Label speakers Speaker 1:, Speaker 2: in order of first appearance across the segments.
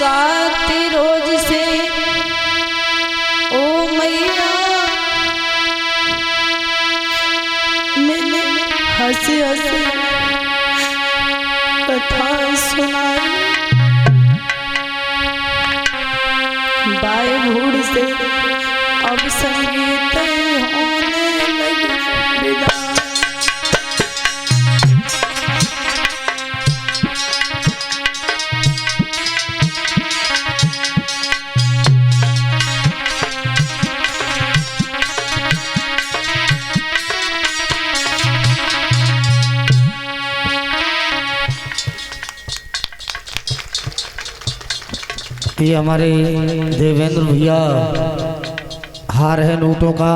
Speaker 1: साथ रोज से ओ मैया मैंने हंसी हंसी कथा सुनाई। बाएं भूड़ से अब संगीत होने लगी विदा।
Speaker 2: ये हमारे देवेंद्र भैया हार है नोटों का,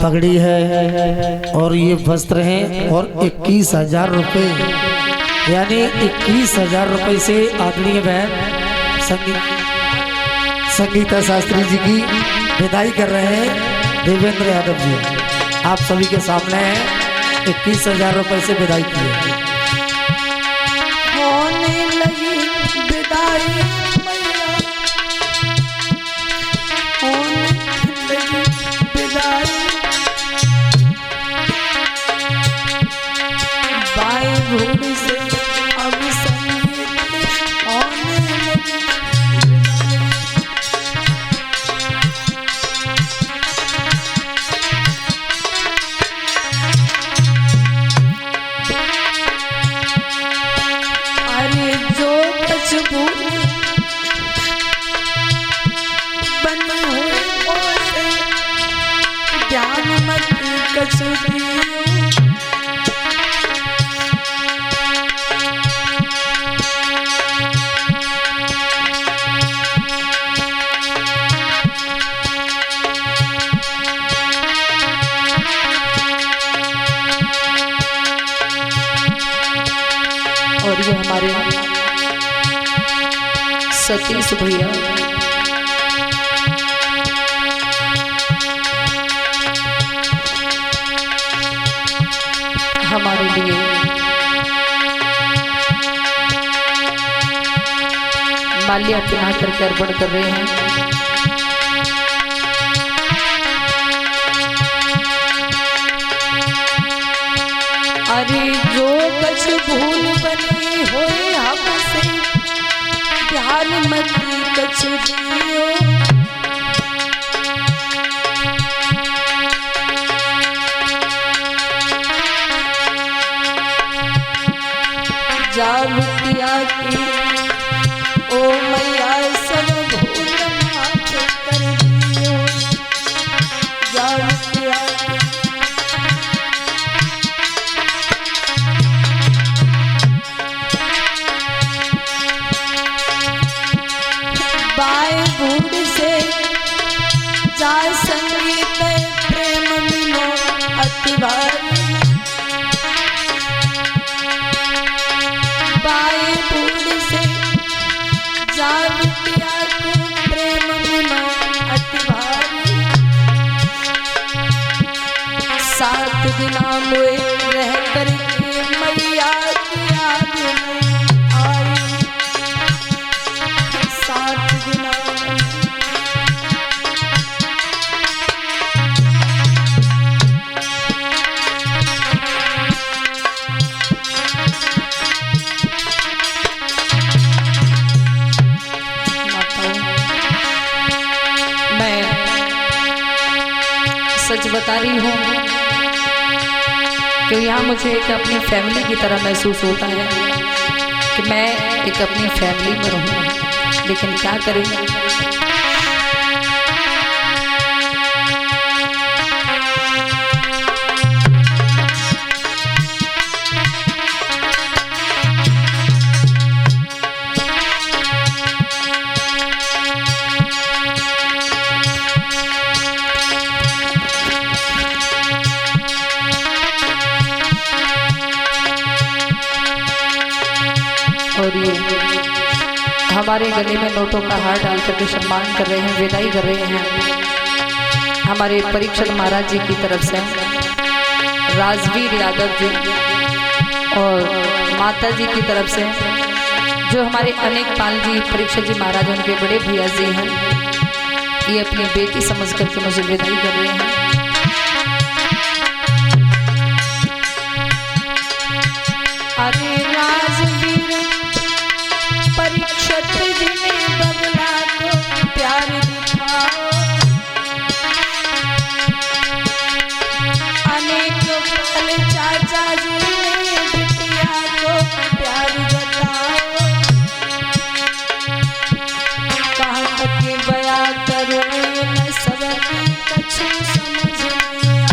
Speaker 2: पगड़ी है और ये वस्त्र हैं और 21,000 रुपये, यानी 21,000 रुपये से आदरणीय बहन संगीता शास्त्री जी की विदाई कर रहे हैं। देवेंद्र यादव जी आप सभी के सामने हैं, 21,000 रुपये से विदाई की है।
Speaker 1: होने लगी विदाई बाएं भूड़ से अब संगीत होने लगी। अरे जो कछ भूल बनी हुई से ज्ञान मत कछ दियो। और ये हमारे सतीश भैया हमारे लिए माल्या पिना करके अर्पण कर रहे हैं। अरे जो कछ भूल बनी होए हमसे ध्यान मत कछ दियो। जागृतिया की ओ मैया सब भूल माफ कर दियो। जागृतिया की बाएं भूड़ से जाय संगीत प्रेम मिलो अति भारी। बाएं भूड़ से जाय बिटिया को प्रेम मिलो अति भारी। 7 दिना मोए रह करके मैया की याद में आई। 7 दिना मैं सच बता रही हूँ कि यहाँ मुझे एक अपनी फैमिली की तरह महसूस होता है कि मैं एक अपनी फैमिली में रहूँ, लेकिन क्या करूँ। और ये हमारे गले में नोटों का हार डाल करके सम्मान कर रहे हैं, विदाई कर रहे हैं हमारे परीक्षण महाराज जी की तरफ से राजवीर यादव जी और माता जी की तरफ से जो हमारे अनेक पाल जी परीक्षित जी महाराज उनके बड़े भैया जी हैं, ये अपनी बेटी समझ करके मुझे विदाई कर रहे हैं। अरे राजवीर परीक्षित जी ने बबला को प्यार दिखाओ, अनेक पाल चाचा जी ने बिटिया को प्यार जताओ। कहाँ तक बया करूं मैं सबकी कछु समझ नहीं आया।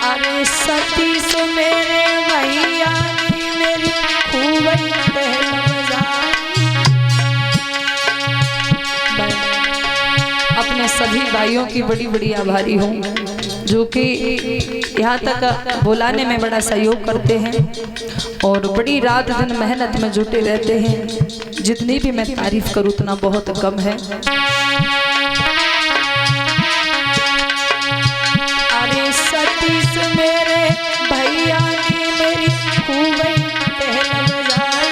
Speaker 1: अरे सतीश मेरे भैया ने मेरी खूब पहल बजाई। अपने सभी भाइयों की बड़ी बड़ी आभारी हूँ जो कि यहाँ तक बुलाने में बड़ा सहयोग करते हैं और बड़ी रात दिन मेहनत में जुटे रहते हैं। जितनी भी मैं तारीफ करूँ उतना बहुत कम है। अरे सतीश मेरे भैया ने मेरी खूब पहल बजाई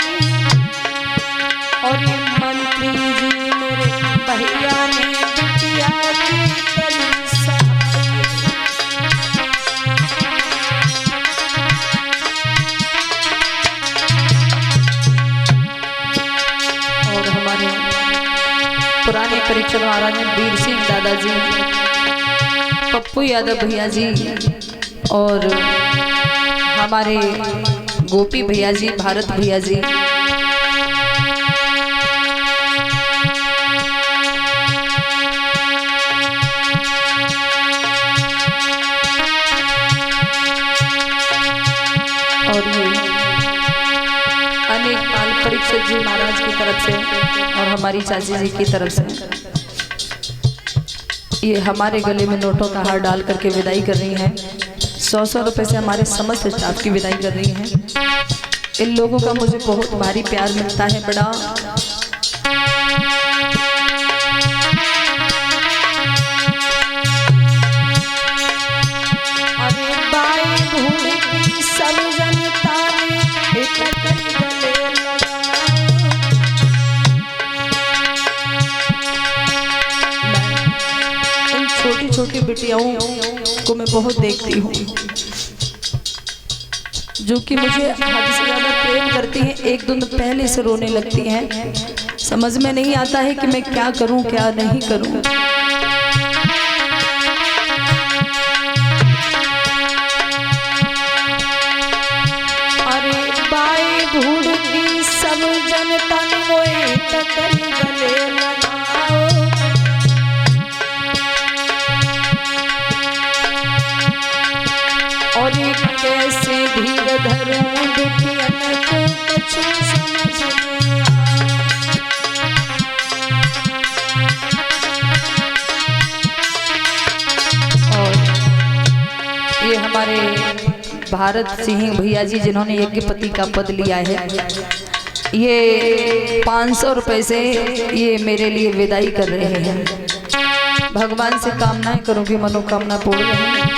Speaker 1: और ये मंत्री जी मेरे भैया ने बिटिया की कली सहाई। और हमारे पुराने परीक्षक महाराज वीर सिंह दादाजी, पप्पू यादव भैया जी और हमारे गोपी भैया जी, भारत भैया जी, और ये अनेक पाल परीक्षित जी महाराज की तरफ से और हमारी चाची जी की तरफ से ये हमारे गले में नोटों का हार डाल करके विदाई कर रही हैं। 100-100 रुपए से हमारे समस्त स्टाफ की विदाई कर रही हैं। इन लोगों का मुझे बहुत भारी प्यार मिलता है बड़ा। अरे बाई भूल की सब जनता ने एक गले लगाओ। छोटी छोटी बिटियाओं को मैं बहुत देखती हूँ जो कि मुझे हद से ज़्यादा प्रेम करती हैं। एक दिन पहले से रोने लगती हैं। समझ में नहीं आता है कि मैं क्या करूँ क्या नहीं करूँ। अरे बाई भूल की सब जनता मोए टकरी गले लगाओ। और ये कैसे धीर धरूं दुखियन को कछु समझ नहीं आया। और ये हमारे भारत सिंह भैया जी जिन्होंने यज्ञपति का पद लिया है, ये 500 रुपए से ये मेरे लिए विदाई कर रहे हैं। भगवान से कामनाएं करूंगी मनोकामना पूर्ण रहे।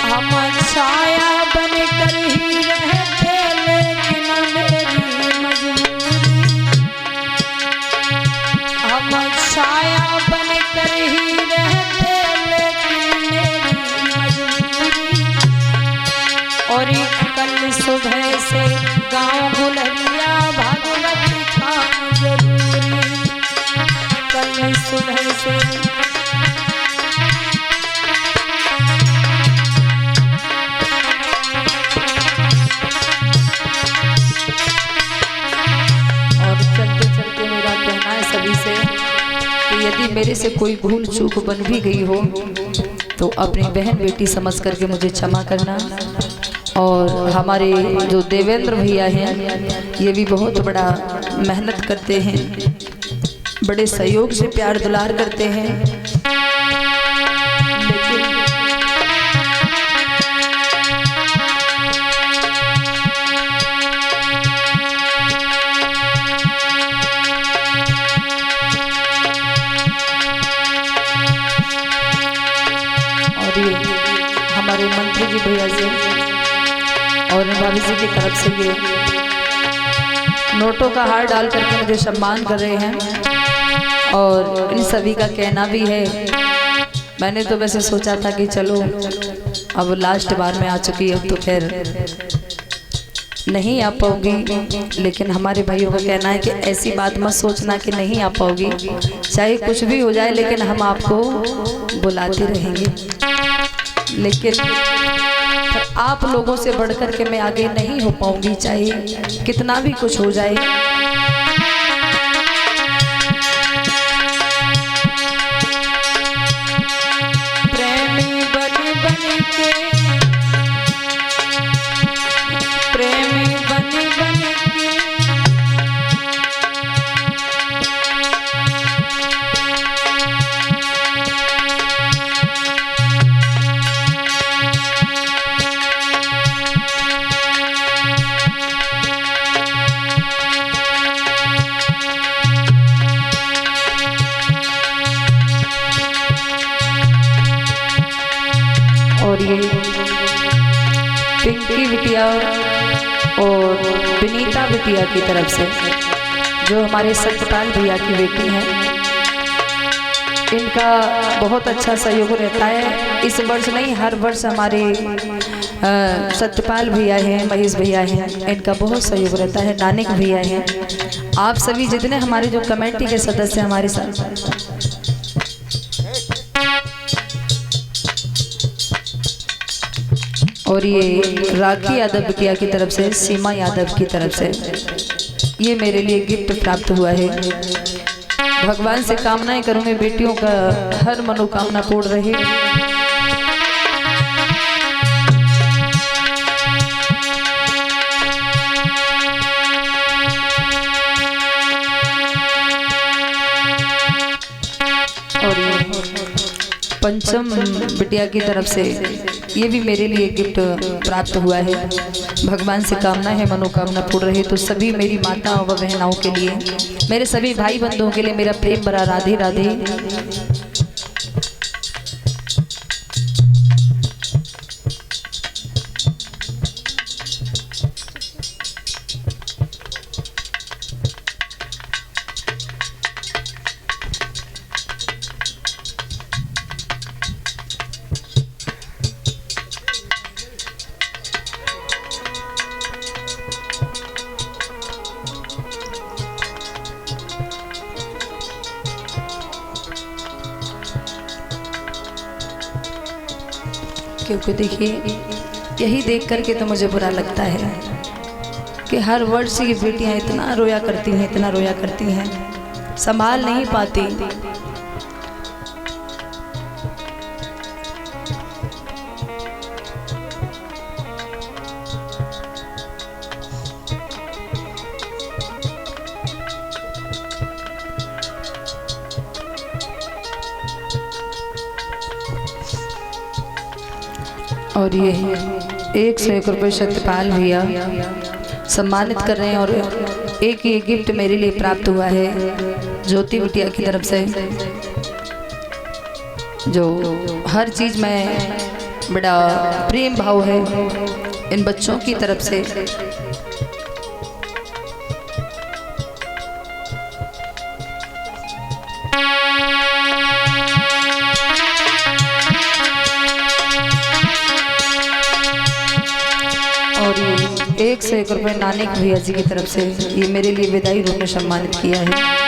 Speaker 1: हम छाया बनकर ही रहते लेकिन मेरी मजबूरी। हम छाया बनकर ही रहते लेकिन मेरी मजबूरी। और कल सुबह से गांव गुलरिया भागवत था जरूरी। कल सुबह से यदि मेरे से कोई भूल चूक बन भी गई हो तो अपनी बहन बेटी समझ करके मुझे क्षमा करना। और हमारे जो देवेंद्र भैया हैं ये भी बहुत बड़ा मेहनत करते हैं, बड़े सहयोग से प्यार दुलार करते हैं। गायत्री जी भैया से और भाभी जी की तरफ से ये नोटों का हार डाल करके मुझे सम्मान कर रहे हैं। और इन सभी का कहना भी है, मैंने तो वैसे सोचा था कि चलो अब लास्ट बार में आ चुकी, अब तो खैर नहीं आ पाऊंगी, लेकिन हमारे भाइयों का कहना है कि ऐसी बात मत सोचना कि नहीं आ पाओगी, चाहे कुछ भी हो जाए लेकिन हम आपको बुलाते रहेंगे। लेकिन आप लोगों से बढ़कर के मैं आगे नहीं हो पाऊंगी, चाहे कितना भी कुछ हो जाए। प्रेमी बन बन के, प्रेमी बन बन के, और ये पिंकी बिटिया और विनीता बिटिया की तरफ से जो हमारे सत्यपाल भैया की बेटी हैं, इनका बहुत अच्छा सहयोग रहता है। इस वर्ष नहीं, हर वर्ष हमारे सत्यपाल भैया हैं, महेश भैया हैं, इनका बहुत सहयोग रहता है। नानिक भैया हैं, आप सभी जितने हमारे जो कमेटी के सदस्य हमारे साथ। और ये राखी यादव बिटिया की तरफ से, सीमा यादव की तरफ से ये मेरे लिए गिफ्ट प्राप्त हुआ है। भगवान से कामनाएं करूंगी बेटियों का हर मनोकामना पूर्ण रहे। और ये पंचम बिटिया की तरफ से ये भी मेरे लिए गिफ्ट प्राप्त हुआ है। भगवान से कामना है मनोकामना पूर्ण रहे। तो सभी मेरी माताओं व बहनाओं के लिए, मेरे सभी भाई बंधुओं के लिए मेरा प्रेम भरा राधे राधे। क्योंकि देखिए, यही देख करके तो मुझे बुरा लगता है कि हर वर्ष ये बेटियां इतना रोया करती हैं, इतना रोया करती हैं, संभाल नहीं पाती। और ये 101 रुपये सत्यपाल भैया सम्मानित कर रहे हैं। और एक ये गिफ्ट मेरे लिए प्राप्त हुआ है ज्योति बिटिया की तरफ से, जो हर चीज़ में बड़ा प्रेम भाव है इन बच्चों की तरफ से। और ये 101 रुपये नानिक भैया जी की तरफ से ये मेरे लिए विदाई रूप में सम्मानित किया है।